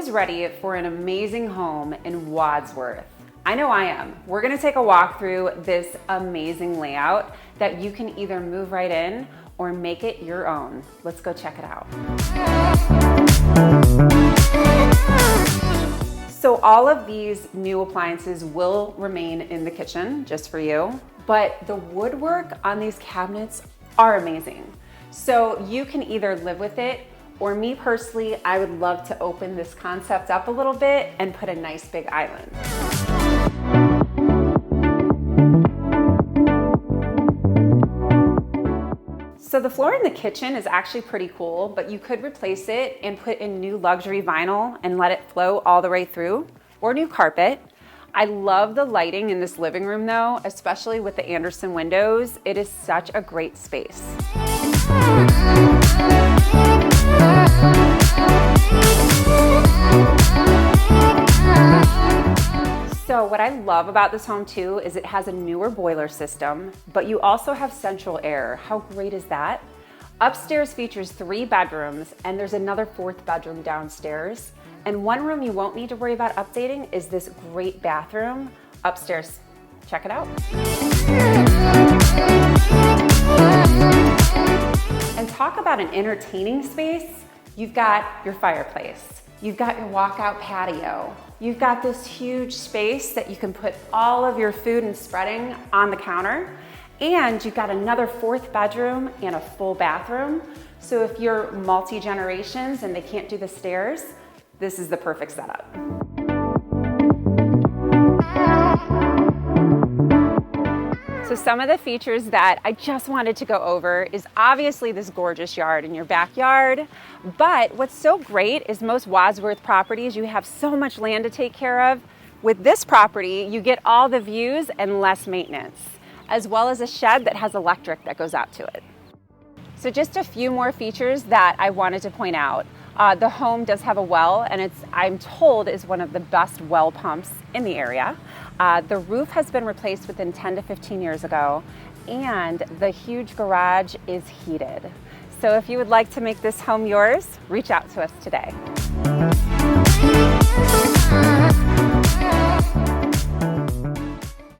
Who's ready for an amazing home in Wadsworth? I know I am. We're gonna take a walk through this amazing layout that you can either move right in or make it your own. Let's go check it out. So all of these new appliances will remain in the kitchen just for you, but the woodwork on these cabinets are amazing. So you can either live with it, or me personally, I would love to open this concept up a little bit and put a nice big island. So the floor in the kitchen is actually pretty cool, but you could replace it and put in new luxury vinyl and let it flow all the way through, or new carpet. I love the lighting in this living room though, especially with the Anderson windows. It is such a great space. So what I love about this home too is it has a newer boiler system, but you also have central air. How great is that? Upstairs features 3 bedrooms and there's another 4th bedroom downstairs. And one room you won't need to worry about updating is this great bathroom upstairs. Check it out. And talk about an entertaining space. You've got your fireplace. You've got your walkout patio. You've got this huge space that you can put all of your food and spreading on the counter. And you've got another 4th bedroom and a full bathroom. So if you're multi-generations and they can't do the stairs, this is the perfect setup. So some of the features that I just wanted to go over is obviously this gorgeous yard in your backyard, but what's so great is most Wadsworth properties, you have so much land to take care of. With this property, you get all the views and less maintenance, as well as a shed that has electric that goes out to it. So just a few more features that I wanted to point out. The home does have a well, and I'm told is one of the best well pumps in the area. The roof has been replaced within 10 to 15 years ago, and the huge garage is heated. So if you would like to make this home yours, reach out to us today.